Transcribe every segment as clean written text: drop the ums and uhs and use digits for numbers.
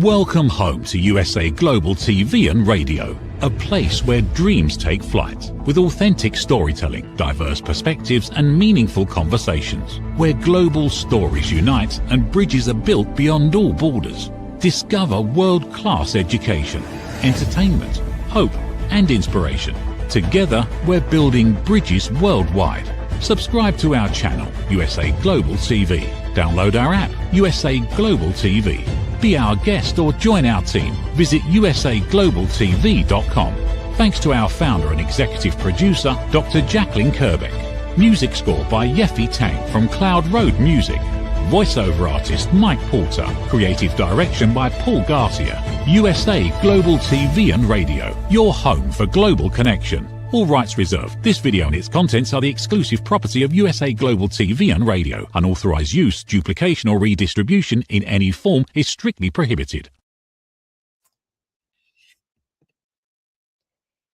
Welcome home to USA Global TV and Radio, a place where dreams take flight, with authentic storytelling, diverse perspectives and meaningful conversations, where global stories unite and bridges are built beyond all borders. Discover world-class education, entertainment, hope and inspiration. Together, we're building bridges worldwide. Subscribe to our channel, USA Global TV. Download our app, USA Global TV. Be our guest or join our team. Visit usaglobaltv.com. Thanks to our founder and executive producer, Dr. Jacalyn KERBECK. Music score by Yeffy Tang from Cloud Road Music. Voiceover artist Mike Porter. Creative direction by Paul Garcia. USA Global TV and Radio. Your home for global connection. All rights reserved. This video and its contents are the exclusive property of USA Global TV and Radio. Unauthorized use, duplication or redistribution in any form is strictly prohibited.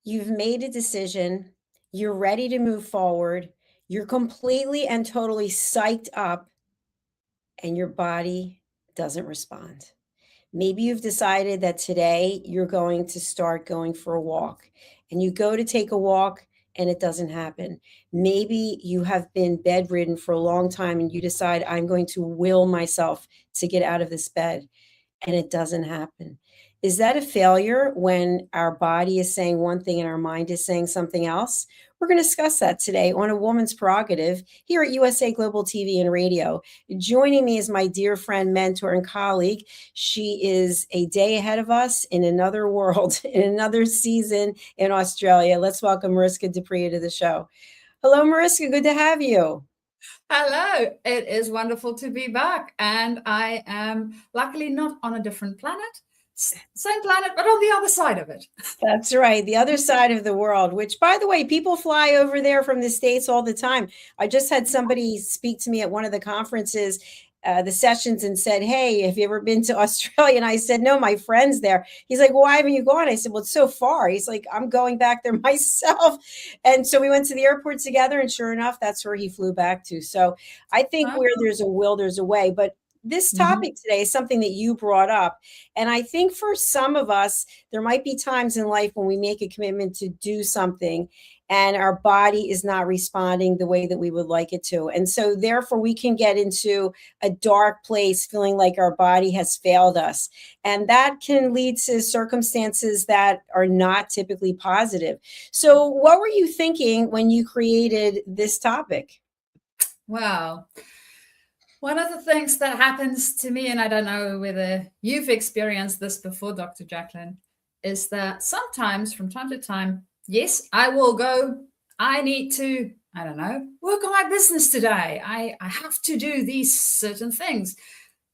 You've made a decision. You're ready to move forward. You're completely and totally psyched up, and your body doesn't respond. Maybe you've decided that today you're going to start going for a walk, and you go to take a walk and it doesn't happen. Maybe you have been bedridden for a long time and you decide, I'm going to will myself to get out of this bed, and it doesn't happen. Is that a failure when our body is saying one thing and our mind is saying something else? We're going to discuss that today on A Woman's Prerogative here at USA Global TV and Radio. Joining me is my dear friend, mentor, and colleague. She is a day ahead of us in another world, in another season in Australia. Let's welcome Mariska du Preez to the show. Hello, Mariska. Good to have you. Hello. It is wonderful to be back. And I am luckily not on a different planet. Same planet, but on the other side of it. That's right. The other side of the world, which, by the way, people fly over there from the States all the time. I just had somebody speak to me at one of the conferences, the sessions, and said, hey, have you ever been to Australia? And I said, no, my friend's there. He's like, well, why haven't you gone? I said, well, it's so far. He's like, I'm going back there myself. And so we went to the airport together, and sure enough, that's where he flew back to. So I think where there's a will, there's a way. But this topic today is something that you brought up. And I think for some of us, there might be times in life when we make a commitment to do something and our body is not responding the way that we would like it to. And so therefore we can get into a dark place feeling like our body has failed us. And that can lead to circumstances that are not typically positive. So what were you thinking when you created this topic? Wow. One of the things that happens to me, and I don't know whether you've experienced this before, Dr. Jacalyn, is that sometimes from time to time, yes, I will go, I need to, I don't know, work on my business today. I have to do these certain things.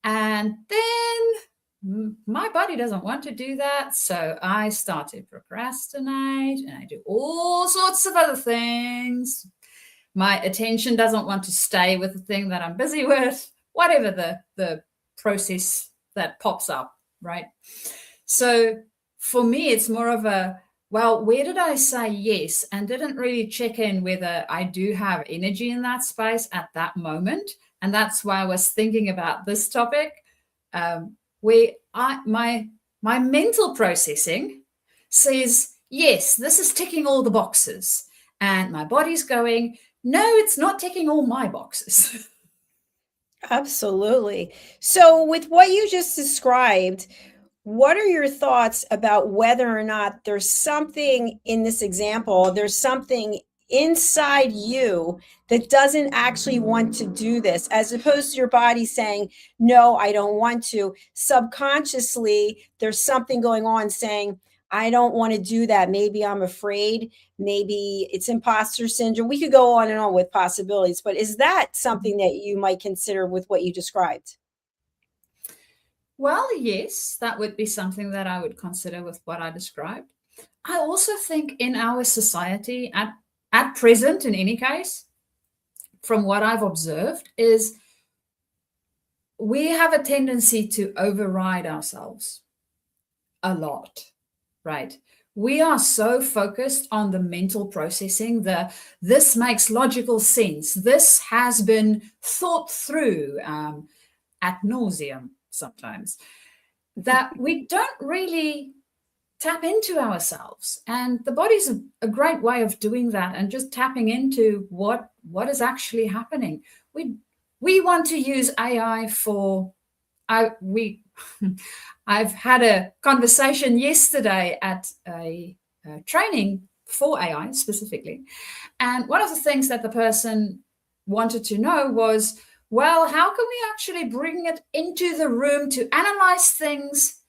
And then my body doesn't want to do that. So I start to procrastinate and I do all sorts of other things. My attention doesn't want to stay with the thing that I'm busy with, whatever the process that pops up, right? So for me, it's more of a, well, where did I say yes? And didn't really check in whether I do have energy in that space at that moment. And that's why I was thinking about this topic, where my mental processing says, yes, this is ticking all the boxes. And my body's going, no, it's not ticking all my boxes. Absolutely. So with what you just described, what are your thoughts about whether or not there's something in this example, there's something inside you that doesn't actually want to do this, as opposed to your body saying, no, I don't want to. Subconsciously, there's something going on saying, I don't want to do that. Maybe I'm afraid. Maybe it's imposter syndrome. We could go on and on with possibilities, but is that something that you might consider with what you described? Well, yes, that would be something that I would consider with what I described. I also think in our society at present, in any case, from what I've observed, is we have a tendency to override ourselves a lot. Right. We are so focused on the mental processing, this makes logical sense. This has been thought through ad nauseum sometimes. that we don't really tap into ourselves. And the body's a great way of doing that, and just tapping into what is actually happening. We want to use AI for, I've had a conversation yesterday at a training for AI specifically. And one of the things that the person wanted to know was, well, how can we actually bring it into the room to analyze things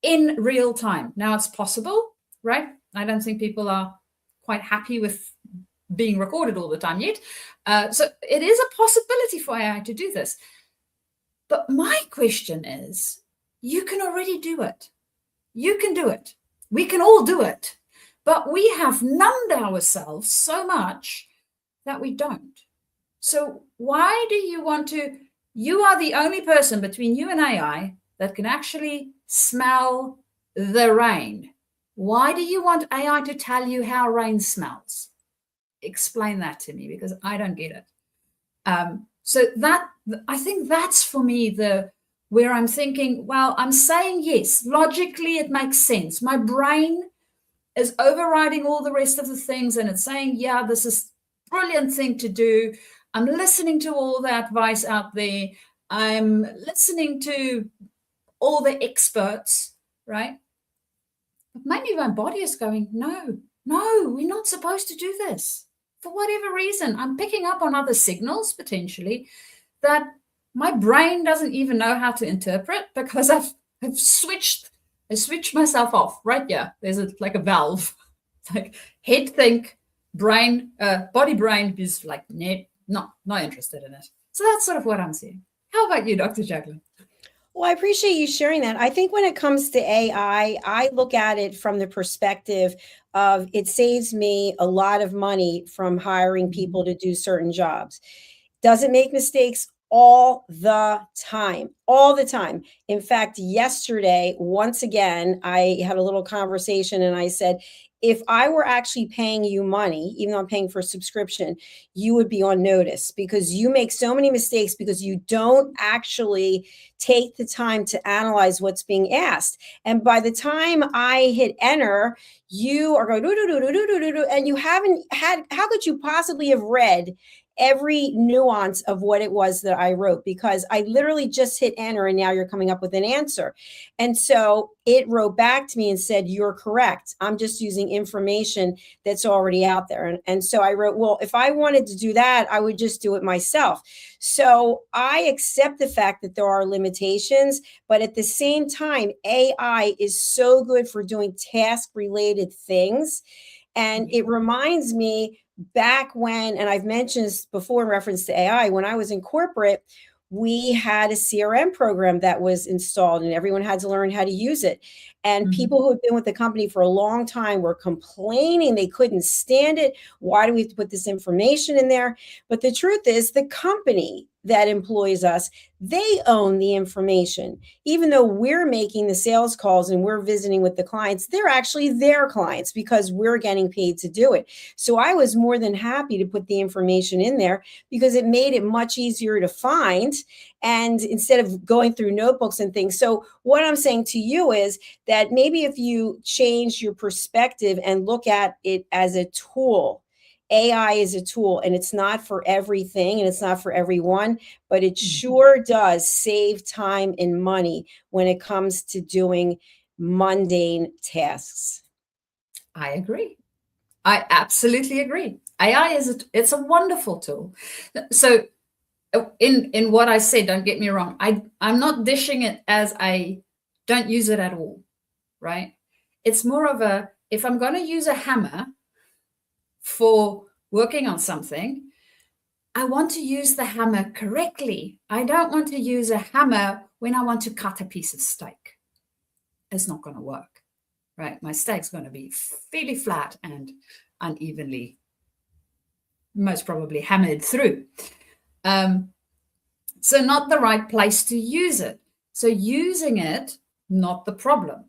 in real time? Now, it's possible, right? I don't think people are quite happy with being recorded all the time yet. So it is a possibility for AI to do this. But my question is, you can already do it. You can do it. We can all do it. But we have numbed ourselves so much that we don't. So why do you want to? You are the only person between you and AI that can actually smell the rain. Why do you want AI to tell you how rain smells? Explain that to me, because I don't get it. So that, I think that's for me where I'm thinking, well, I'm saying yes, logically it makes sense. My brain is overriding all the rest of the things, and it's saying, yeah, this is a brilliant thing to do. I'm listening to all the advice out there. I'm listening to all the experts, right? But maybe my body is going, no, we're not supposed to do this. For whatever reason, I'm picking up on other signals potentially that my brain doesn't even know how to interpret, because I've switched myself off right here. There's like a valve. It's like head think, brain, body brain is like, not interested in it. So that's sort of what I'm seeing. How about you, Dr. Jacalyn? Well, I appreciate you sharing that. I think when it comes to AI, I look at it from the perspective of it saves me a lot of money from hiring people to do certain jobs. Does it make mistakes? All the time. In fact, yesterday, once again, I had a little conversation and I said, if I were actually paying you money, even though I'm paying for a subscription, you would be on notice, because you make so many mistakes because you don't actually take the time to analyze what's being asked. And by the time I hit enter, you are going, and you haven't had, how could you possibly have read every nuance of what it was that I wrote? Because I literally just hit enter and now you're coming up with an answer. And so it wrote back to me and said, you're correct. I'm just using information that's already out there. And so I wrote, well, if I wanted to do that, I would just do it myself. So I accept the fact that there are limitations, but at the same time, AI is so good for doing task-related things. And it reminds me back when, and I've mentioned this before in reference to AI, when I was in corporate, we had a CRM program that was installed and everyone had to learn how to use it. And people who had been with the company for a long time were complaining they couldn't stand it. Why do we have to put this information in there? But the truth is, the company that employs us, they own the information. Even though we're making the sales calls and we're visiting with the clients, they're actually their clients because we're getting paid to do it. So I was more than happy to put the information in there because it made it much easier to find, and instead of going through notebooks and things. So what I'm saying to you is that maybe if you change your perspective and look at it as a tool, AI is a tool, and it's not for everything and it's not for everyone, but it sure does save time and money when it comes to doing mundane tasks. I agree. I absolutely agree. AI it's a wonderful tool. So in what I said, don't get me wrong, I'm not dishing it as I don't use it at all, right? It's more of a, if I'm going to use a hammer for working on something, I want to use the hammer correctly. I don't want to use a hammer when I want to cut a piece of steak. It's not going to work, right? My steak's going to be fairly flat and unevenly, most probably hammered through. So not the right place to use it. So using it, not the problem.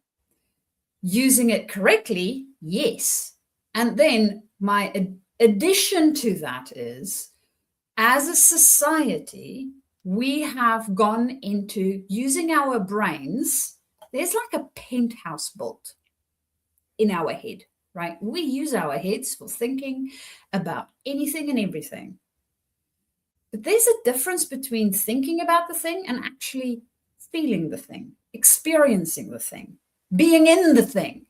Using it correctly, yes. And then my addition to that is, as a society, we have gone into using our brains there's like a penthouse built in our head, right? We use our heads for thinking about anything and everything. But there's a difference between thinking about the thing and actually feeling the thing, experiencing the thing, being in the thing.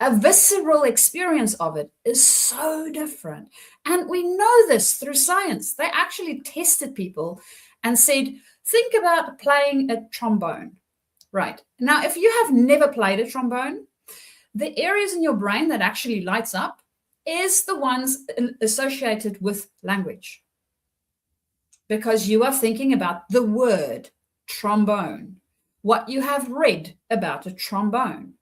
A visceral experience of it is so different. And we know this through science. They actually tested people and said, think about playing a trombone. Right. Now, if you have never played a trombone, the areas in your brain that actually lights up is the ones associated with language. Because you are thinking about the word trombone, what you have read about a trombone.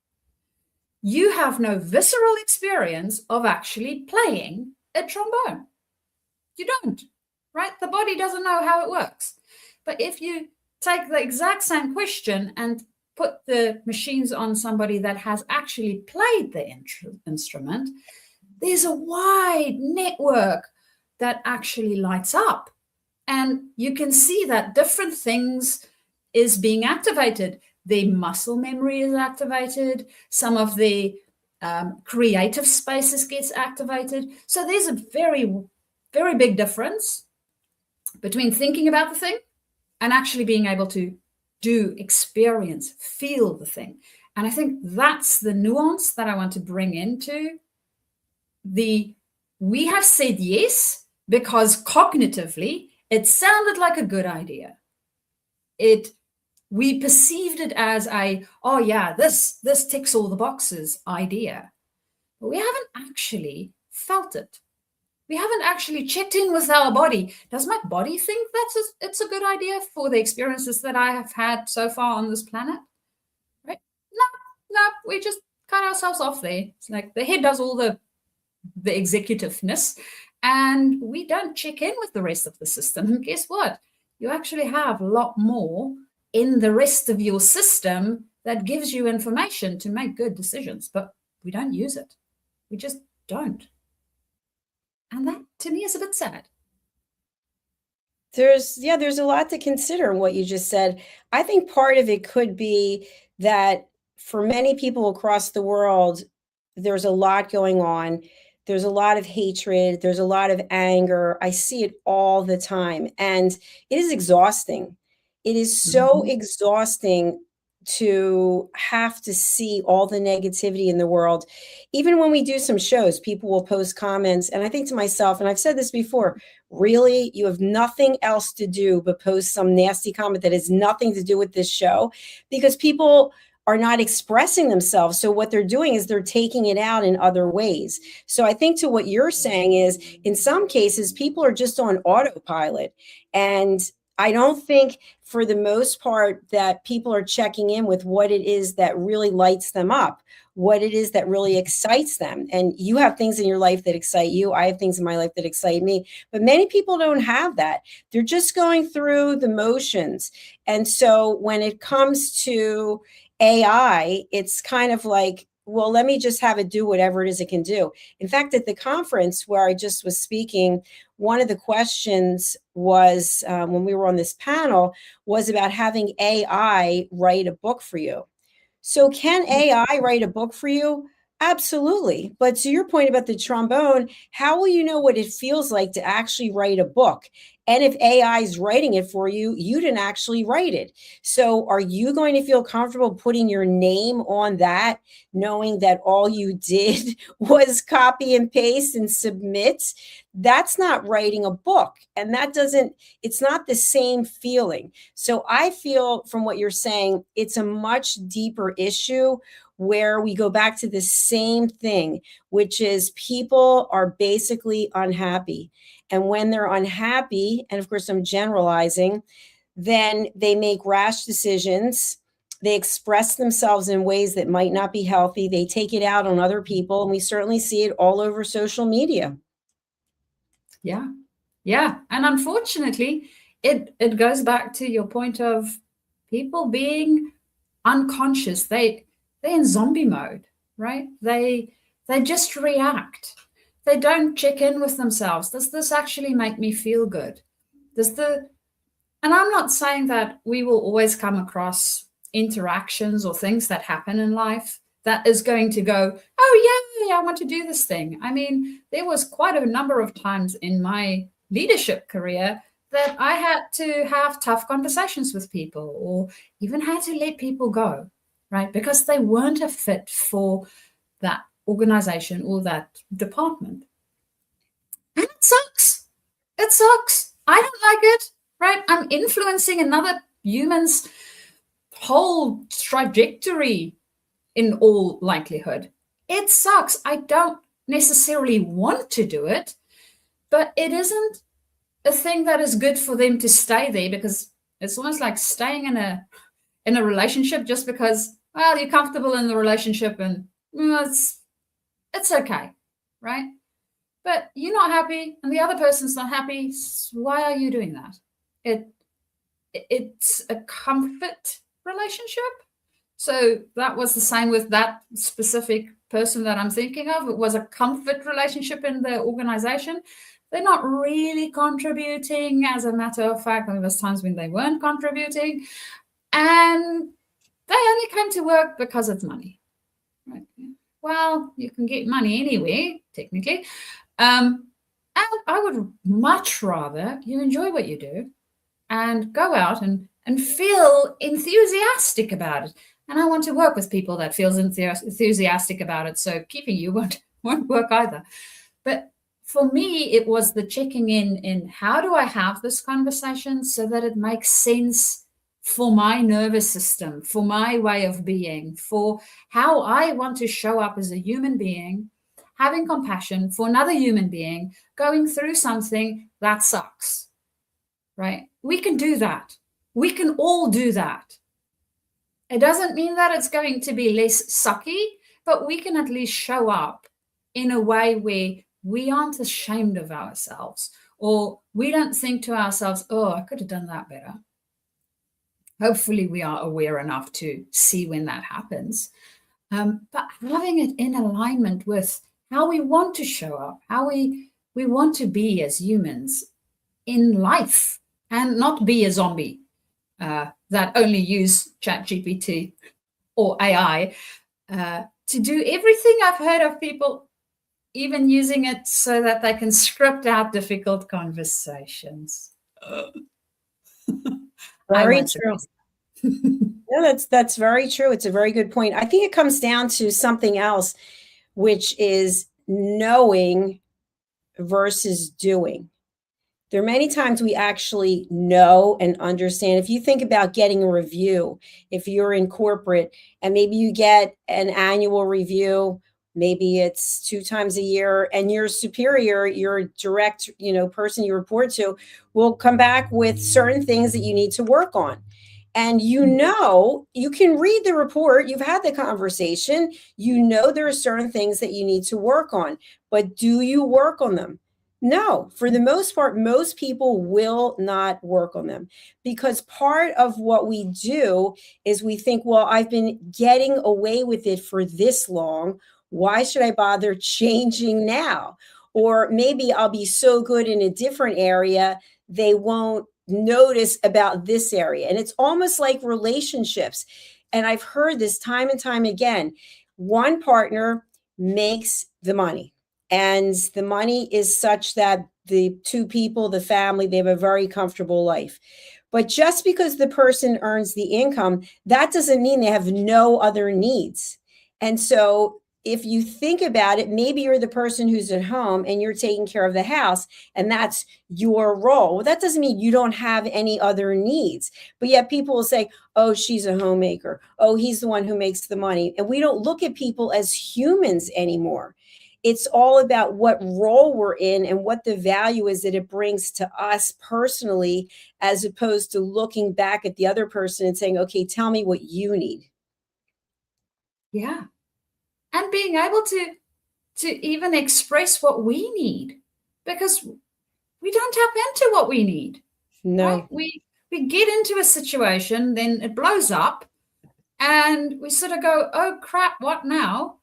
You have no visceral experience of actually playing a trombone. You don't, right? The body doesn't know how it works. But if you take the exact same question and put the machines on somebody that has actually played the instrument, there's a wide network that actually lights up. And you can see that different things is being activated. The muscle memory is activated. Some of the creative spaces gets activated. So there's a very, very big difference between thinking about the thing and actually being able to do, experience, feel the thing. And I think that's the nuance that I want to bring into we have said yes because cognitively it sounded like a good idea. We perceived it as oh yeah, this ticks all the boxes idea. But we haven't actually felt it. We haven't actually checked in with our body. Does my body think it's a good idea for the experiences that I have had so far on this planet? Right? No, we just cut ourselves off there. It's like the head does all the executiveness, and we don't check in with the rest of the system. And guess what? You actually have a lot more in the rest of your system that gives you information to make good decisions, but we don't use it. We just don't. And that, to me, is a bit sad. There's a lot to consider in what you just said. I think part of it could be that for many people across the world, there's a lot going on. There's a lot of hatred. There's a lot of anger. I see it all the time. And it is exhausting. It is so exhausting to have to see all the negativity in the world. Even when we do some shows, people will post comments. And I think to myself, and I've said this before, really, you have nothing else to do but post some nasty comment that has nothing to do with this show, because people are not expressing themselves. So what they're doing is they're taking it out in other ways. So I think to what you're saying is, in some cases, people are just on autopilot. And I don't think for the most part that people are checking in with what it is that really lights them up, what it is that really excites them. And you have things in your life that excite you. I have things in my life that excite me. But many people don't have that. They're just going through the motions. And so when it comes to AI, it's kind of like, well, let me just have it do whatever it is it can do. In fact, at the conference where I just was speaking, one of the questions was, when we were on this panel, was about having AI write a book for you. So can AI write a book for you? Absolutely. But to your point about the trombone, how will you know what it feels like to actually write a book? And if AI is writing it for you, you didn't actually write it. So are you going to feel comfortable putting your name on that, knowing that all you did was copy and paste and submit? That's not writing a book. And it's not the same feeling. So I feel from what you're saying, it's a much deeper issue where we go back to the same thing, which is people are basically unhappy. And when they're unhappy, and of course I'm generalizing, then they make rash decisions. They express themselves in ways that might not be healthy. They take it out on other people. And we certainly see it all over social media. Yeah. And unfortunately, it goes back to your point of people being unconscious. They're in zombie mode, right? They just react. They don't check in with themselves. Does this actually make me feel good? And I'm not saying that we will always come across interactions or things that happen in life that is going to go, oh, yeah, I want to do this thing. I mean, there was quite a number of times in my leadership career that I had to have tough conversations with people, or even had to let people go, right? Because they weren't a fit for that organization or that department. And it sucks. It sucks. I don't like it, right? I'm influencing another human's whole trajectory in all likelihood. It sucks. I don't necessarily want to do it, but it isn't a thing that is good for them to stay there, because it's almost like staying in a relationship just because, well, you're comfortable in the relationship and it's okay, right? But you're not happy and the other person's not happy. Why are you doing that? It's a comfort relationship. So that was the same with that specific person that I'm thinking of. It was a comfort relationship in the organization. They're not really contributing. As a matter of fact, there was times when they weren't contributing, and they only came to work because of money. Right? Well, you can get money anyway, technically. And I would much rather you enjoy what you do and go out and feel enthusiastic about it. And I want to work with people that feels enthusiastic about it. So keeping you won't work either. But for me, it was the checking in how do I have this conversation so that it makes sense for my nervous system, for my way of being, for how I want to show up as a human being, having compassion for another human being going through something that sucks, right? We can do that. We can all do that. It doesn't mean that it's going to be less sucky, but we can at least show up in a way where we aren't ashamed of ourselves, or we don't think to ourselves, oh, I could have done that better. Hopefully we are aware enough to see when that happens. But having it in alignment with how we want to show up, how we want to be as humans in life, and not be a zombie that only use ChatGPT or AI to do everything. I've heard of people even using it so that they can script out difficult conversations. Very true. Yeah, that's very true. It's a very good point. I think it comes down to something else, which is knowing versus doing. There are many times we actually know and understand. If you think about getting a review, if you're in corporate and maybe you get an annual review, maybe it's 2 times a year, and your superior, your direct, person you report to, will come back with certain things that you need to work on. And you can read the report, you've had the conversation, there are certain things that you need to work on, but do you work on them? No, for the most part, most people will not work on them, because part of what we do is we think, well, I've been getting away with it for this long. Why should I bother changing now? Or maybe I'll be so good in a different area, they won't notice about this area. And it's almost like relationships. And I've heard this time and time again. One partner makes the money, and the money is such that the 2 people, the family, they have a very comfortable life. But just because the person earns the income, that doesn't mean they have no other needs. And so if you think about it, maybe you're the person who's at home and you're taking care of the house, and that's your role. Well, that doesn't mean you don't have any other needs. But yet people will say, oh, she's a homemaker. Oh, he's the one who makes the money. And we don't look at people as humans anymore. It's all about what role we're in and what the value is that it brings to us personally, as opposed to looking back at the other person and saying, okay, tell me what you need. Yeah. And being able to even express what we need, because we don't tap into what we need. No. Right? We get into a situation, then it blows up, and we sort of go, oh, crap, what now?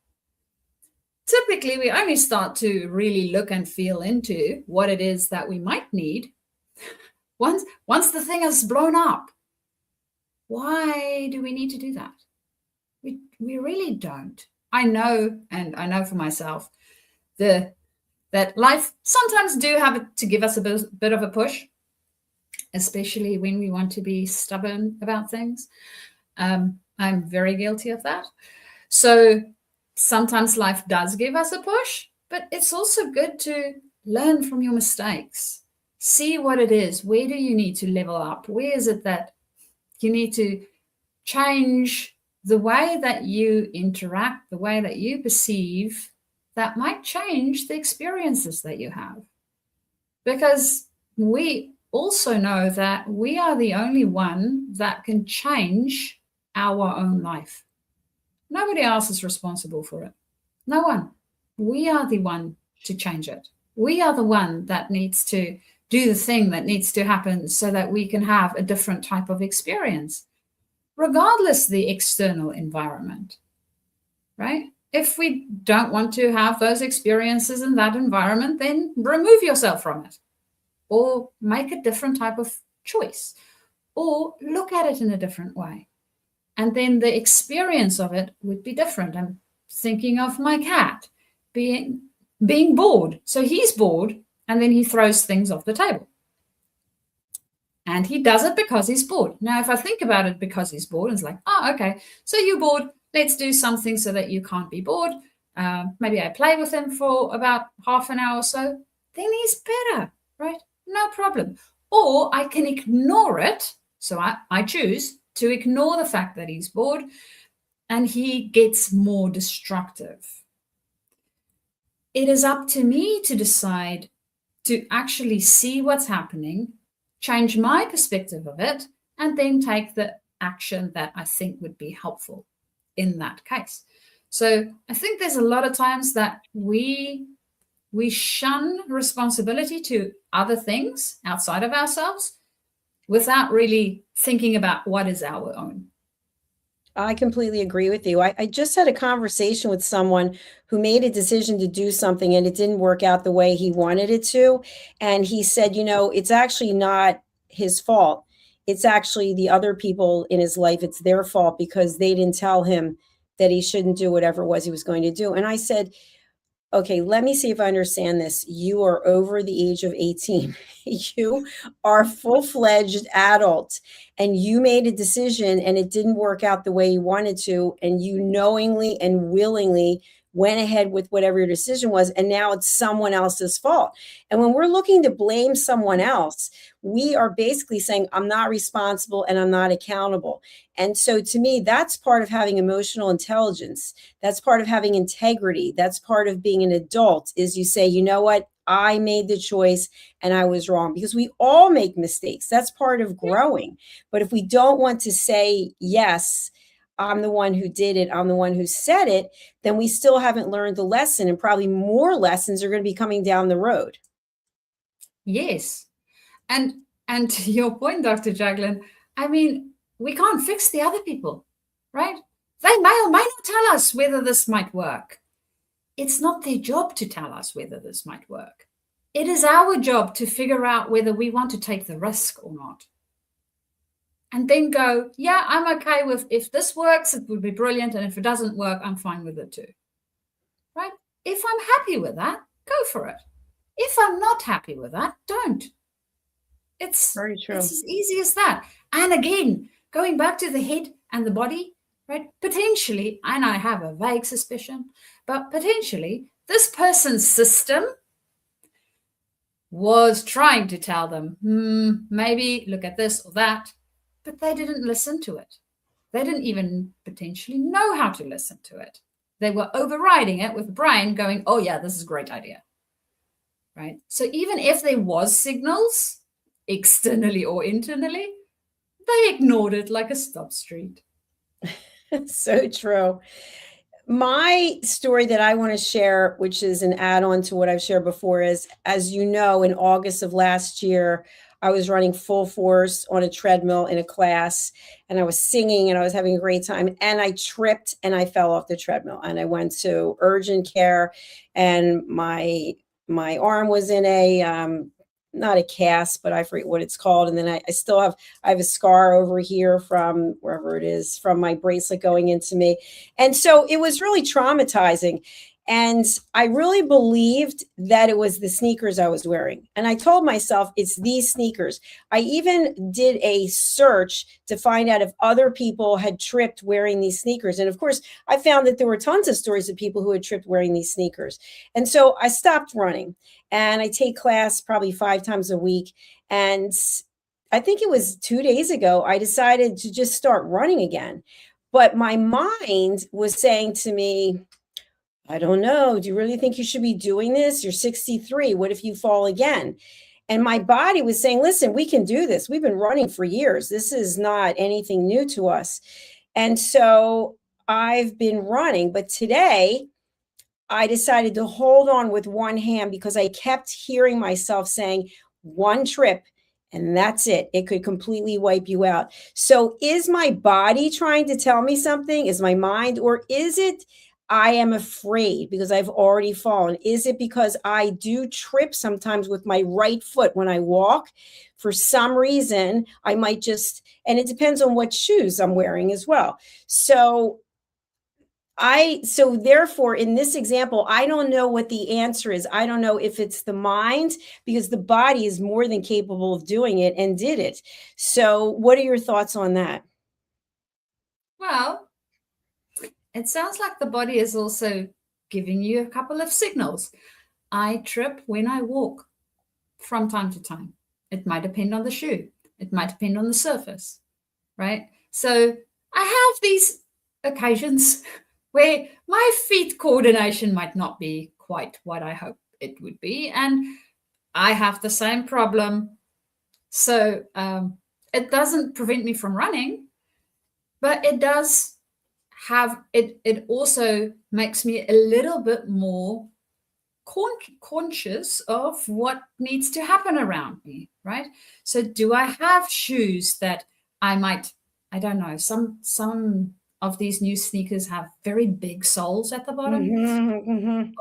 Typically, we only start to really look and feel into what it is that we might need once the thing has blown up. Why do we need to do that? We really don't. I know, and I know for myself, that life sometimes do have to give us a bit of a push, especially when we want to be stubborn about things. I'm very guilty of that. So sometimes life does give us a push, but it's also good to learn from your mistakes. See what it is. Where do you need to level up? Where is it that you need to change the way that you interact, the way that you perceive, that might change the experiences that you have? Because we also know that we are the only one that can change our own life. Nobody else is responsible for it. No one. We are the one to change it. We are the one that needs to do the thing that needs to happen so that we can have a different type of experience, regardless the external environment, right? If we don't want to have those experiences in that environment, then remove yourself from it, or make a different type of choice, or look at it in a different way. And then the experience of it would be different. I'm thinking of my cat being bored. So he's bored, and then he throws things off the table. And he does it because he's bored. Now, if I think about it because he's bored, it's like, oh, okay, so you're bored. Let's do something so that you can't be bored. Maybe I play with him for about half an hour or so. Then he's better, right? No problem. Or I can ignore it. So I choose to ignore the fact that he's bored, and he gets more destructive. It is up to me to decide to actually see what's happening, change my perspective of it, and then take the action that I think would be helpful in that case. So I think there's a lot of times that we shun responsibility to other things outside of ourselves without really thinking about what is our own. I completely agree with you. I just had a conversation with someone who made a decision to do something and it didn't work out the way he wanted it to. And he said, it's actually not his fault. It's actually the other people in his life. It's their fault because they didn't tell him that he shouldn't do whatever it was he was going to do. And I said, okay, let me see if I understand this. You are over the age of 18. You are full-fledged adult, and you made a decision and it didn't work out the way you wanted to, and you knowingly and willingly went ahead with whatever your decision was, and now it's someone else's fault. And when we're looking to blame someone else, we are basically saying, I'm not responsible and I'm not accountable. And so to me, that's part of having emotional intelligence. That's part of having integrity. That's part of being an adult, is you say, you know what? I made the choice and I was wrong, because we all make mistakes. That's part of growing. But if we don't want to say, yes, I'm the one who did it, I'm the one who said it, then we still haven't learned the lesson, and probably more lessons are going to be coming down the road. Yes. And to your point, Dr. Jacalyn, I mean, we can't fix the other people, right? They may or may not tell us whether this might work. It's not their job to tell us whether this might work. It is our job to figure out whether we want to take the risk or not. And then go, yeah, I'm okay with, if this works, it would be brilliant. And if it doesn't work, I'm fine with it too, right? If I'm happy with that, go for it. If I'm not happy with that, don't. It's very true. It's as easy as that. And again, going back to the head and the body, right? Potentially, and I have a vague suspicion, but potentially this person's system was trying to tell them, maybe look at this or that, but they didn't listen to it. They didn't even potentially know how to listen to it. They were overriding it with the brain going, oh yeah, this is a great idea, right? So even if there was signals, externally or internally, they ignored it like a stop street. So true. My story that I want to share, which is an add-on to what I've shared before, is, as you know, in August of last year, I was running full force on a treadmill in a class, and I was singing and I was having a great time, and I tripped and I fell off the treadmill, and I went to urgent care, and my arm was in a not a cast, but I forget what it's called. And then I still have, I have a scar over here from wherever it is, from my bracelet going into me. And so it was really traumatizing. And I really believed that it was the sneakers I was wearing. And I told myself, it's these sneakers. I even did a search to find out if other people had tripped wearing these sneakers. And of course, I found that there were tons of stories of people who had tripped wearing these sneakers. And so I stopped running, and I take class probably 5 times a week. And I think it was 2 days ago, I decided to just start running again. But my mind was saying to me, I don't know. Do you really think you should be doing this? You're 63. What if you fall again? And my body was saying, listen, we can do this. We've been running for years. This is not anything new to us. And so I've been running. But today I decided to hold on with one hand because I kept hearing myself saying, one trip, and that's it. It could completely wipe you out. So is my body trying to tell me something? Is my mind? Or is it I am afraid because I've already fallen? Is it because I do trip sometimes with my right foot when I walk? For some reason, I might just, and it depends on what shoes I'm wearing as well. So therefore, in this example, I don't know what the answer is. I don't know if it's the mind, because the body is more than capable of doing it and did it. So what are your thoughts on that? Well, it sounds like the body is also giving you a couple of signals. I trip when I walk from time to time. It might depend on the shoe. It might depend on the surface, right? So I have these occasions where my feet coordination might not be quite what I hope it would be. And I have the same problem. So it doesn't prevent me from running, but it does have, it also makes me a little bit more conscious of what needs to happen around me, right? So do I have shoes that I might, I don't know, some of these new sneakers have very big soles at the bottom.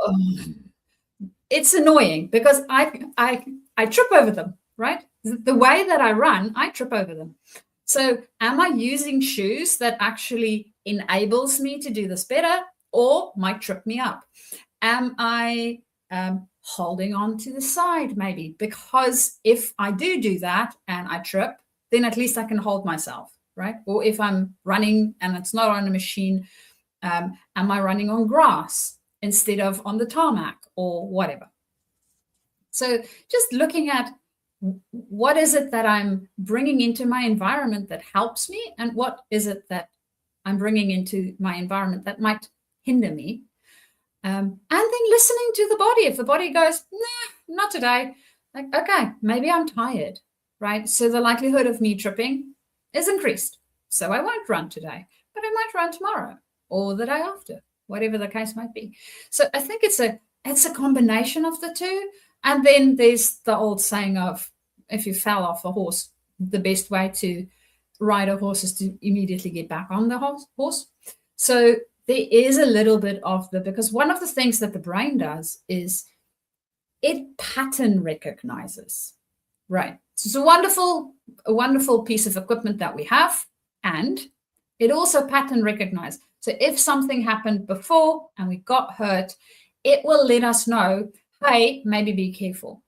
It's annoying because I trip over them, right? The way that I run, I trip over them. So am I using shoes that actually enables me to do this better, or might trip me up? Am I holding on to the side maybe? Because if I do that and I trip, then at least I can hold myself, right? Or if I'm running and it's not on a machine, am I running on grass instead of on the tarmac or whatever? So just looking at what is it that I'm bringing into my environment that helps me, and what is it that I'm bringing into my environment that might hinder me? And then listening to the body. If the body goes, nah, not today, like, okay, maybe I'm tired, right? So the likelihood of me tripping is increased. So I won't run today, but I might run tomorrow or the day after, whatever the case might be. So I think it's a combination of the two. And then there's the old saying of, if you fell off a horse, the best way to ride a horse is to immediately get back on the horse. So there is a little bit of because one of the things that the brain does is it pattern recognizes, right? So it's a wonderful piece of equipment that we have, and it also pattern recognizes. So if something happened before and we got hurt, it will let us know, hey, maybe be careful.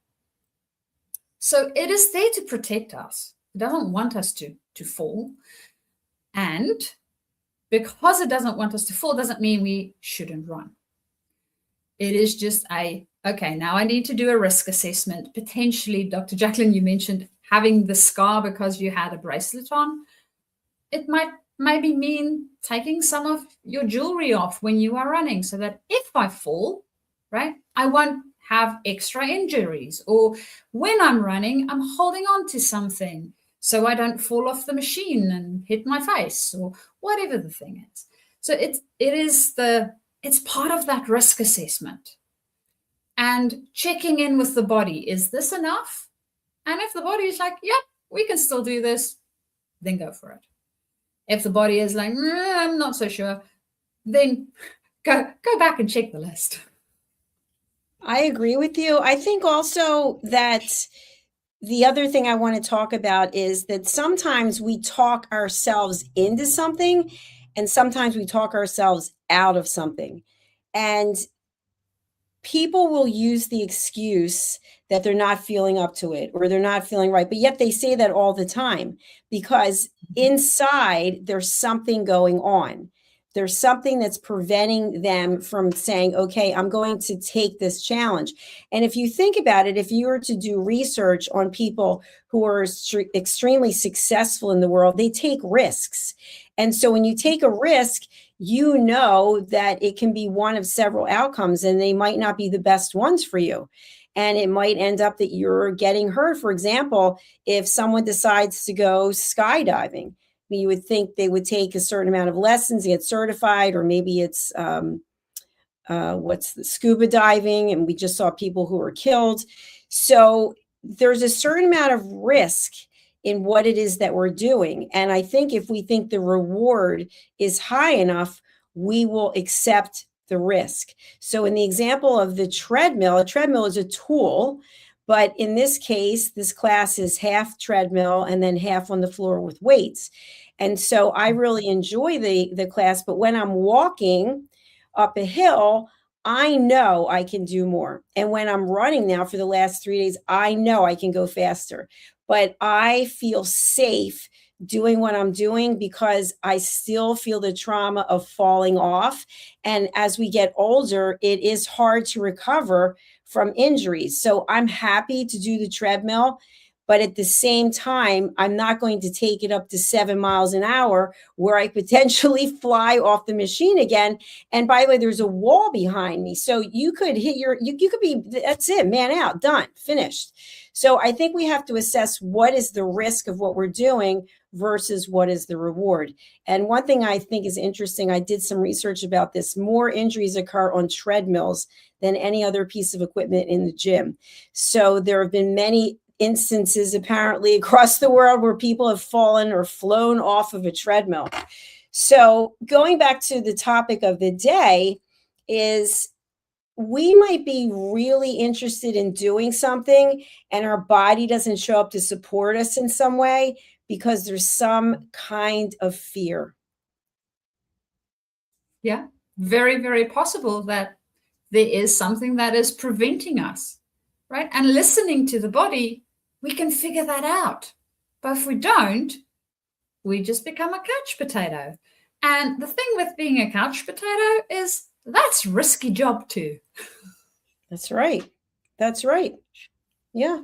So it is there to protect us. It doesn't want us to fall. And because it doesn't want us to fall doesn't mean we shouldn't run. It is just okay, now I need to do a risk assessment. Potentially, Dr. Jacalyn, you mentioned having the scar because you had a bracelet on. It might maybe mean taking some of your jewelry off when you are running so that if I fall, right, I won't have extra injuries. Or when I'm running, I'm holding on to something so I don't fall off the machine and hit my face or whatever the thing is. So it's part of that risk assessment. And checking in with the body, is this enough? And if the body is like, yep, we can still do this, then go for it. If the body is like, I'm not so sure, then go back and check the list. I agree with you. I think also that the other thing I want to talk about is that sometimes we talk ourselves into something, and sometimes we talk ourselves out of something. And people will use the excuse that they're not feeling up to it or they're not feeling right. But yet they say that all the time because inside there's something going on. There's something that's preventing them from saying, okay, I'm going to take this challenge. And if you think about it, if you were to do research on people who are extremely successful in the world, they take risks. And so when you take a risk, you know that it can be one of several outcomes and they might not be the best ones for you. And it might end up that you're getting hurt. For example, if someone decides to go skydiving, you would think they would take a certain amount of lessons, get certified, or maybe it's what's the scuba diving. And we just saw people who were killed. So there's a certain amount of risk in what it is that we're doing. And I think if we think the reward is high enough, we will accept the risk. So in the example of the treadmill, a treadmill is a tool, but in this case, this class is half treadmill and then half on the floor with weights. And so I really enjoy the class, but when I'm walking up a hill, I know I can do more. And when I'm running now for the last 3 days, I know I can go faster. But I feel safe doing what I'm doing because I still feel the trauma of falling off. And as we get older, it is hard to recover from injuries. So I'm happy to do the treadmill, but at the same time, I'm not going to take it up to 7 miles an hour where I potentially fly off the machine again. And by the way, there's a wall behind me. So you could hit you could be, that's it, man out, done, finished. So I think we have to assess what is the risk of what we're doing versus what is the reward. And one thing I think is interesting, I did some research about this. More injuries occur on treadmills than any other piece of equipment in the gym. So there have been many instances apparently across the world where people have fallen or flown off of a treadmill. So going back to the topic of the day is we might be really interested in doing something and our body doesn't show up to support us in some way because there's some kind of fear. Yeah, very, very possible that there is something that is preventing us, right? And listening to the body, we can figure that out. But if we don't, we just become a couch potato. And the thing with being a couch potato is that's a risky job too. That's right. That's right. Yeah.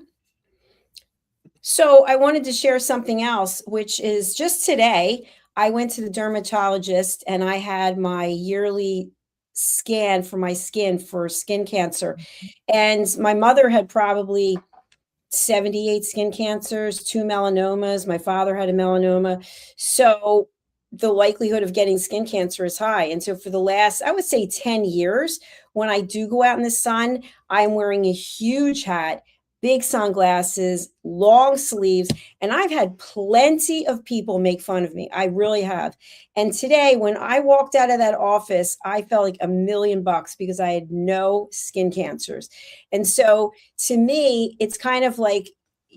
So I wanted to share something else, which is just today, I went to the dermatologist and I had my yearly scan for my skin for skin cancer. And my mother had probably 78 skin cancers, 2 melanomas. My father had a melanoma. So the likelihood of getting skin cancer is high. And so for the last, I would say 10 years, when I do go out in the sun, I'm wearing a huge hat, big sunglasses, long sleeves, and I've had plenty of people make fun of me. I really have. And today, when I walked out of that office, I felt like $1 million because I had no skin cancers. And so to me, it's kind of like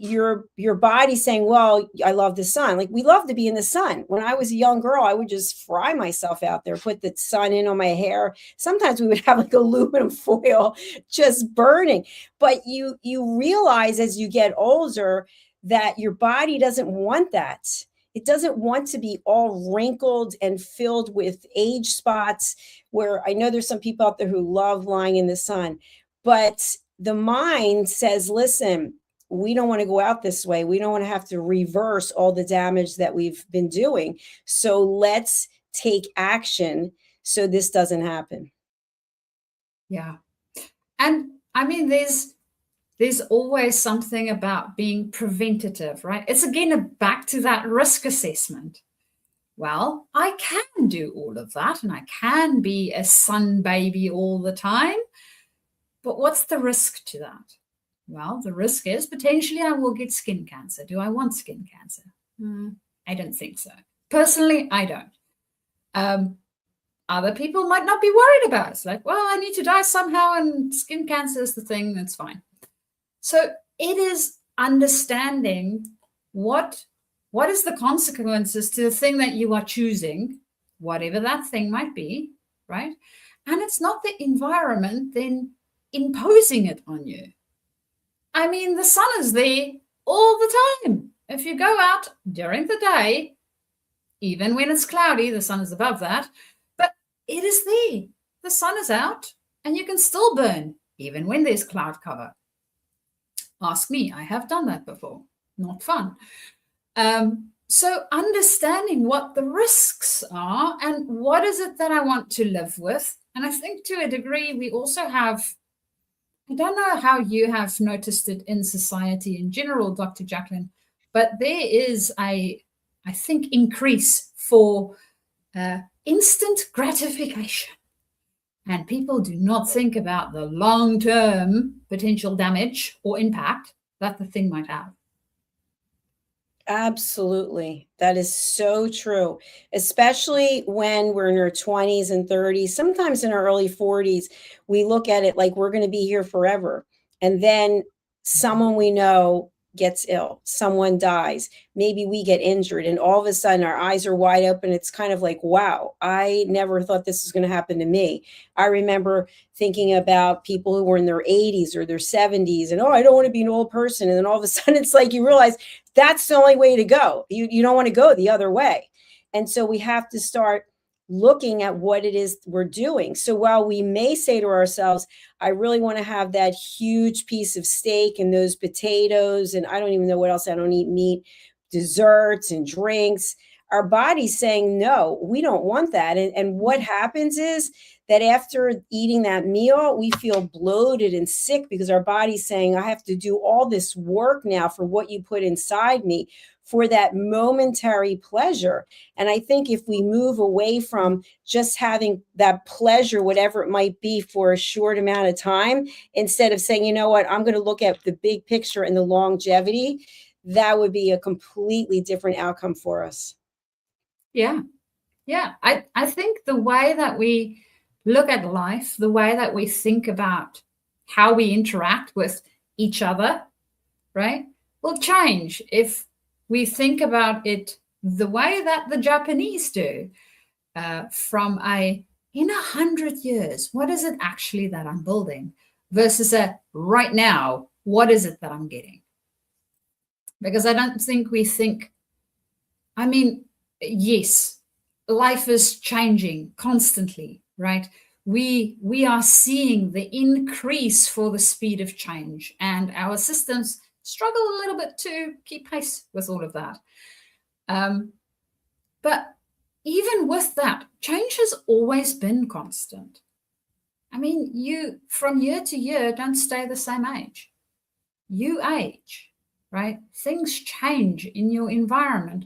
your body saying, well, I love the sun. Like we love to be in the sun. When I was a young girl, I would just fry myself out there, put the sun in on my hair. Sometimes we would have like aluminum foil just burning. But you realize as you get older that your body doesn't want that. It doesn't want to be all wrinkled and filled with age spots, where I know there's some people out there who love lying in the sun, but the mind says, listen, we don't want to go out this way. We don't want to have to reverse all the damage that we've been doing. So let's take action so this doesn't happen. Yeah. And I mean, there's always something about being preventative, right? It's again back to that risk assessment. Well, I can do all of that and I can be a sun baby all the time, but what's the risk to that? Well, the risk is potentially I will get skin cancer. Do I want skin cancer? I don't think so. Personally, I don't. Other people might not be worried about it. It's like, well, I need to die somehow and skin cancer is the thing, that's fine. So it is understanding what is the consequences to the thing that you are choosing, whatever that thing might be, right? And it's not the environment then imposing it on you. I mean, the sun is there all the time. If you go out during the day, even when it's cloudy, the sun is above that, but it is there. The sun is out and you can still burn, even when there's cloud cover. Ask me, I have done that before. Not fun. So understanding what the risks are and what is it that I want to live with. And I think to a degree, we also have, I don't know how you have noticed it in society in general, Dr. Jacalyn, but there is I think, increase for instant gratification. And people do not think about the long-term potential damage or impact that the thing might have. Absolutely. That is so true, especially when we're in our 20s and 30s, sometimes in our early 40s, we look at it like we're going to be here forever. And then someone we know gets ill, someone dies, maybe we get injured, and all of a sudden our eyes are wide open. It's kind of like, wow, I never thought this was going to happen to me. I remember thinking about people who were in their 80s or their 70s and, oh, I don't want to be an old person. And then all of a sudden it's like you realize that's the only way to go. You don't want to go the other way. And so we have to start looking at what it is we're doing. So while we may say to ourselves, I really want to have that huge piece of steak and those potatoes, and I don't even know what else, I don't eat meat, desserts and drinks, our body's saying, no, we don't want that. And what happens is that after eating that meal, we feel bloated and sick because our body's saying, I have to do all this work now for what you put inside me, for that momentary pleasure. And I think if we move away from just having that pleasure, whatever it might be, for a short amount of time, instead of saying, you know what, I'm going to look at the big picture and the longevity, that would be a completely different outcome for us. Yeah. Yeah. I think the way that we look at life, the way that we think about how we interact with each other, right, will change if we think about it the way that the Japanese do, from in 100 years, what is it actually that I'm building versus right now, what is it that I'm getting? Because I don't think we think, I mean, yes, life is changing constantly, right? We are seeing the increase for the speed of change, and our systems struggle a little bit to keep pace with all of that. But even with that, change has always been constant. I mean, you from year to year don't stay the same age. You age, right? Things change in your environment.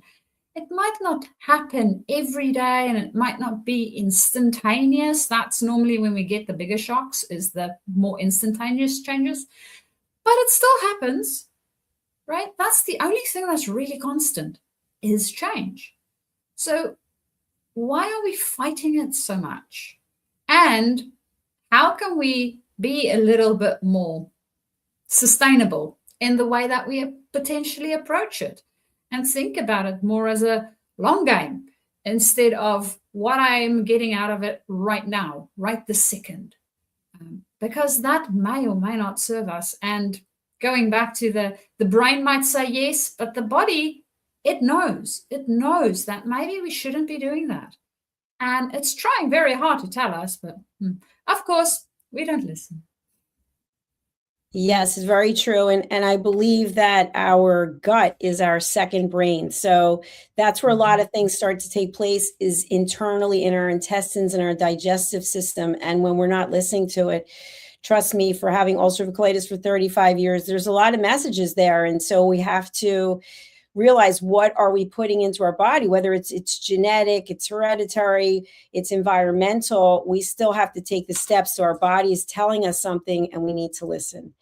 It might not happen every day and it might not be instantaneous. That's normally when we get the bigger shocks, is the more instantaneous changes. But it still happens, right? That's the only thing that's really constant, is change. So why are we fighting it so much? And how can we be a little bit more sustainable in the way that we potentially approach it, and think about it more as a long game instead of what I'm getting out of it right now, right this second, because that may or may not serve us. And going back to the brain might say yes, but the body, it knows that maybe we shouldn't be doing that. And it's trying very hard to tell us, but of course, we don't listen. Yes, it's very true. And I believe that our gut is our second brain. So that's where a lot of things start to take place, is internally in our intestines and our digestive system. And when we're not listening to it, trust me, for having ulcerative colitis for 35 years, there's a lot of messages there. And so we have to realize, what are we putting into our body, whether it's genetic, it's hereditary, it's environmental. We still have to take the steps. So our body is telling us something and we need to listen.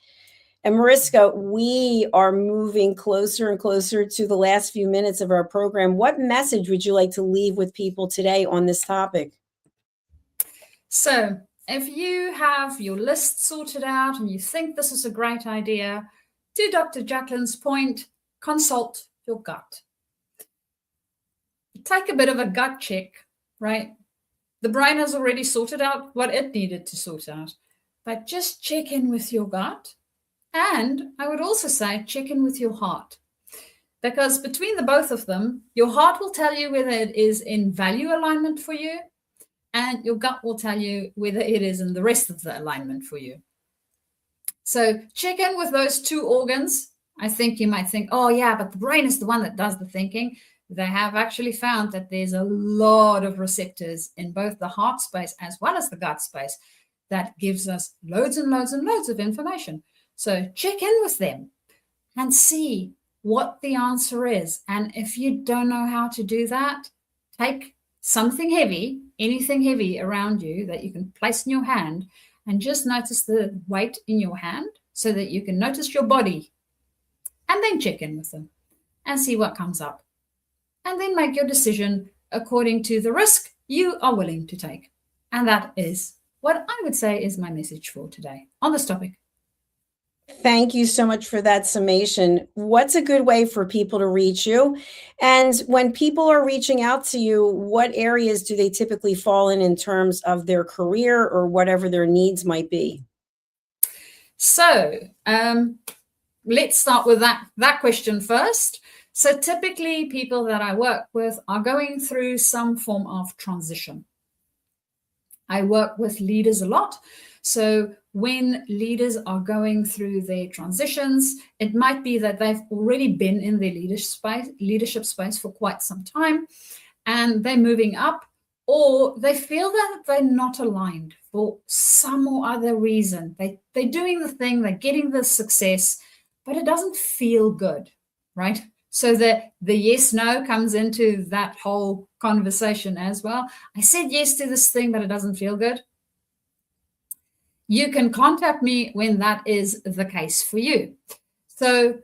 And Mariska, we are moving closer and closer to the last few minutes of our program. What message would you like to leave with people today on this topic? So if you have your list sorted out and you think this is a great idea, to Dr. Jacalyn's point, consult your gut. Take a bit of a gut check, right? The brain has already sorted out what it needed to sort out, but just check in with your gut. And I would also say check in with your heart, because between the both of them, your heart will tell you whether it is in value alignment for you, and your gut will tell you whether it is in the rest of the alignment for you. So check in with those two organs. I think you might think, oh yeah, but the brain is the one that does the thinking. They have actually found that there's a lot of receptors in both the heart space as well as the gut space that gives us loads and loads and loads of information. So check in with them and see what the answer is. And if you don't know how to do that, take something heavy, anything heavy around you that you can place in your hand, and just notice the weight in your hand so that you can notice your body, and then check in with them and see what comes up. And then make your decision according to the risk you are willing to take. And that is what I would say is my message for today on this topic. Thank you so much for that summation. What's a good way for people to reach you? And when people are reaching out to you, what areas do they typically fall in terms of their career or whatever their needs might be? So let's start with that question first. So typically people that I work with are going through some form of transition. I work with leaders a lot. So when leaders are going through their transitions, it might be that they've already been in their leadership space for quite some time, and they're moving up, or they feel that they're not aligned for some or other reason. They're doing the thing, they're getting the success, but it doesn't feel good, right? So the yes, no comes into that whole conversation as well. I said yes to this thing, but it doesn't feel good. You can contact me when that is the case for you. So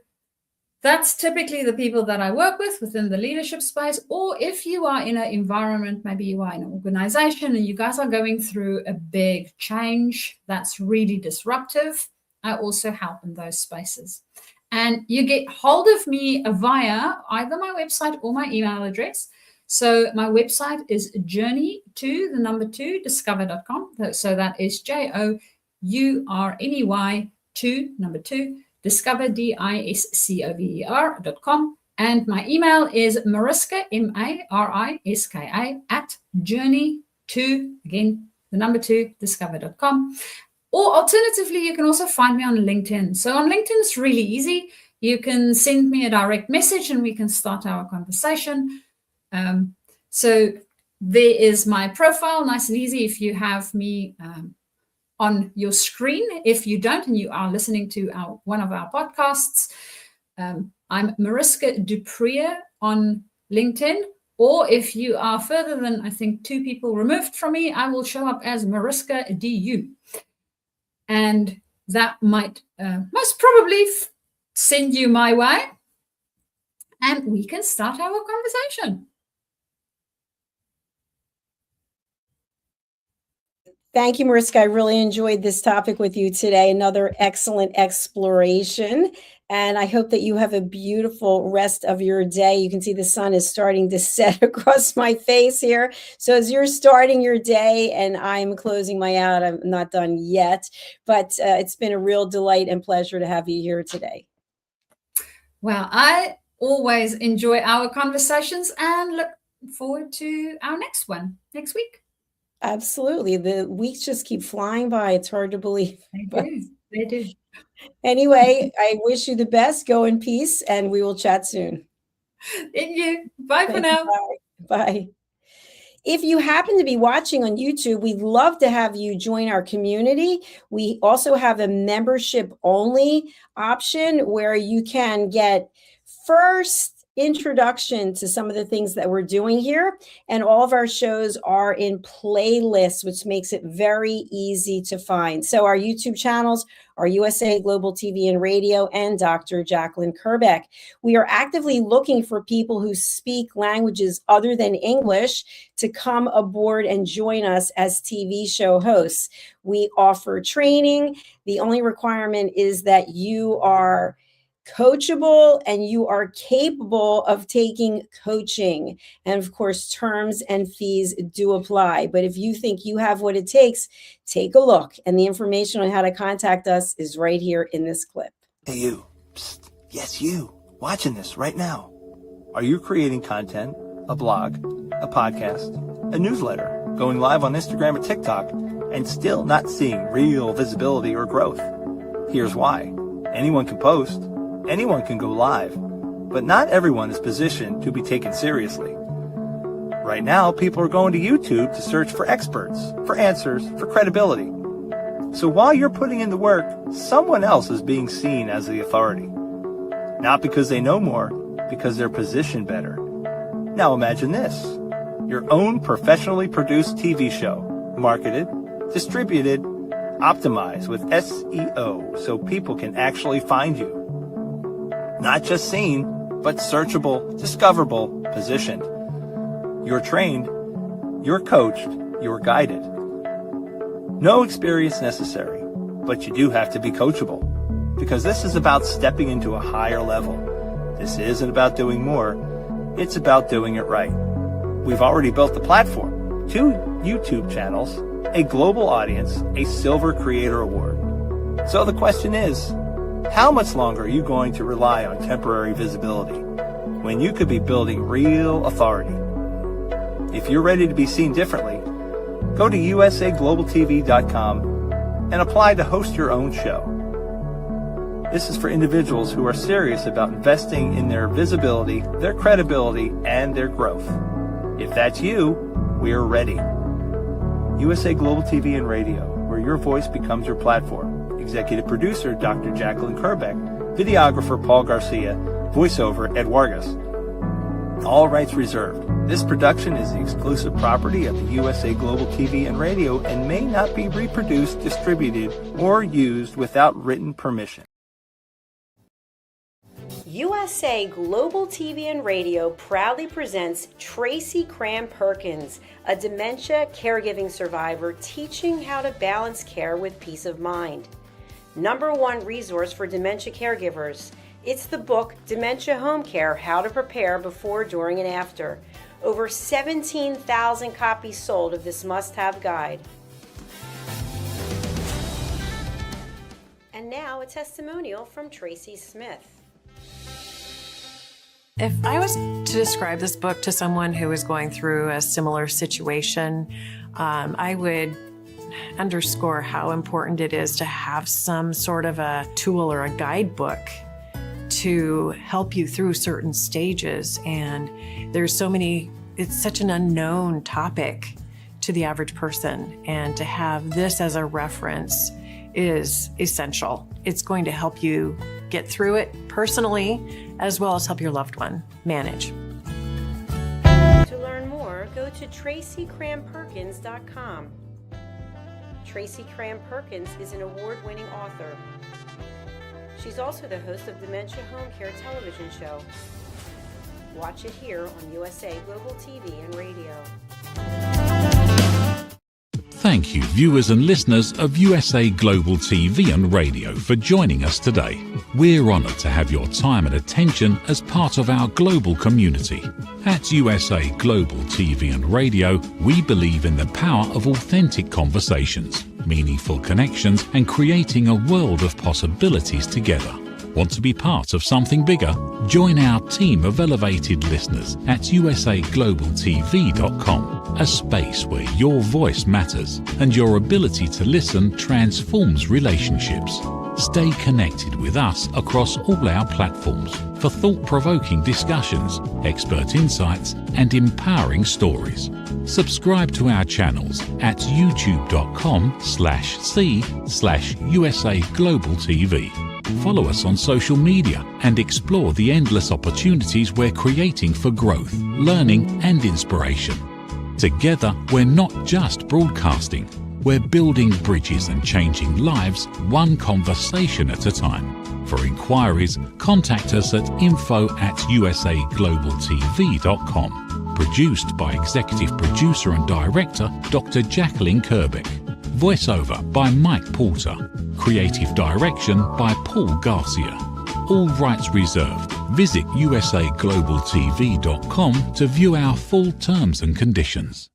that's typically the people that I work with within the leadership space. Or if you are in an environment, maybe you are in an organization and you guys are going through a big change that's really disruptive, I also help in those spaces. And you get hold of me via either my website or my email address. So my website is journey2discover.com. So that is JOURNEY2 discover DISCOVER.com. And my email is Mariska MARISKA @journey2 again discover.com. Or alternatively, you can also find me on LinkedIn. So on LinkedIn, it's really easy. You can send me a direct message and we can start our conversation. So there is my profile, nice and easy if you have me on your screen. If you don't and you are listening to one of our podcasts, I'm Mariska du Preez on LinkedIn. Or if you are further than, I think, 2 people removed from me, I will show up as Mariska DU. And that might most probably send you my way, and we can start our conversation. Thank you, Mariska. I really enjoyed this topic with you today. Another excellent exploration. And I hope that you have a beautiful rest of your day. You can see the sun is starting to set across my face here. So as you're starting your day and I'm closing my out, I'm not done yet, but it's been a real delight and pleasure to have you here today. Well, I always enjoy our conversations and look forward to our next one next week. Absolutely. The weeks just keep flying by. It's hard to believe. They do. Anyway, I wish you the best. Go in peace, and we will chat soon. And you. Bye for now. Bye. If you happen to be watching on YouTube, we'd love to have you join our community. We also have a membership only option where you can get first introduction to some of the things that we're doing here. And all of our shows are in playlists, which makes it very easy to find. So our YouTube channels are USA Global TV and Radio and Dr. Jacalyn Kerbeck. We are actively looking for people who speak languages other than English to come aboard and join us as TV show hosts. We offer training. The only requirement is that you are coachable, and you are capable of taking coaching. And of course, terms and fees do apply. But if you think you have what it takes, take a look. And the information on how to contact us is right here in this clip. Hey, you. Psst. Yes, you. Watching this right now. Are you creating content, a blog, a podcast, a newsletter, going live on Instagram or TikTok, and still not seeing real visibility or growth? Here's why. Anyone can post. Anyone can go live, but not everyone is positioned to be taken seriously. Right now, people are going to YouTube to search for experts, for answers, for credibility. So while you're putting in the work, someone else is being seen as the authority. Not because they know more, because they're positioned better. Now imagine this. Your own professionally produced TV show, marketed, distributed, optimized with SEO so people can actually find you. Not just seen, but searchable, discoverable, positioned. You're trained, you're coached, you're guided. No experience necessary, but you do have to be coachable, because this is about stepping into a higher level. This isn't about doing more, it's about doing it right. We've already built the platform, 2 YouTube channels, a global audience, a Silver Creator Award. So the question is, how much longer are you going to rely on temporary visibility when you could be building real authority? If you're ready to be seen differently, go to usaglobaltv.com and apply to host your own show. This is for individuals who are serious about investing in their visibility, their credibility, and their growth. If that's you, we're ready. USA Global TV and Radio, where your voice becomes your platform. Executive producer, Dr. Jacalyn Kerbeck. Videographer, Paul Garcia. Voiceover, Ed Vargas. All rights reserved. This production is the exclusive property of the USA Global TV and Radio and may not be reproduced, distributed, or used without written permission. USA Global TV and Radio proudly presents Tracy Cram-Perkins, a dementia caregiving survivor teaching how to balance care with peace of mind. #1 resource for dementia caregivers. It's the book Dementia Home Care: How to Prepare Before, During, and After. Over 17,000 copies sold of this must-have guide. And now a testimonial from Tracy Smith. If I was to describe this book to someone who is going through a similar situation, I would underscore how important it is to have some sort of a tool or a guidebook to help you through certain stages. And there's so many, it's such an unknown topic to the average person. And to have this as a reference is essential. It's going to help you get through it personally, as well as help your loved one manage. To learn more, go to tracycramperkins.com. Tracy Cram-Perkins is an award-winning author. She's also the host of Dementia Home Care television show. Watch it here on USA Global TV and Radio. Thank you, viewers and listeners of USA Global TV and Radio, for joining us today. We're honoured to have your time and attention as part of our global community. At USA Global TV and Radio, we believe in the power of authentic conversations, meaningful connections, and creating a world of possibilities together. Want to be part of something bigger? Join our team of elevated listeners at usaglobaltv.com, a space where your voice matters and your ability to listen transforms relationships. Stay connected with us across all our platforms for thought-provoking discussions, expert insights, and empowering stories. Subscribe to our channels at youtube.com/c/USAGlobalTV. Follow us on social media and explore the endless opportunities we're creating for growth, learning, and inspiration. Together, we're not just broadcasting, we're building bridges and changing lives one conversation at a time. For inquiries, contact us at info@usaglobaltv.com. Produced by Executive Producer and Director Dr. Jacalyn Kerbeck. Voiceover by Mike Porter. Creative direction by Paul Garcia. All rights reserved. Visit usaglobaltv.com to view our full terms and conditions.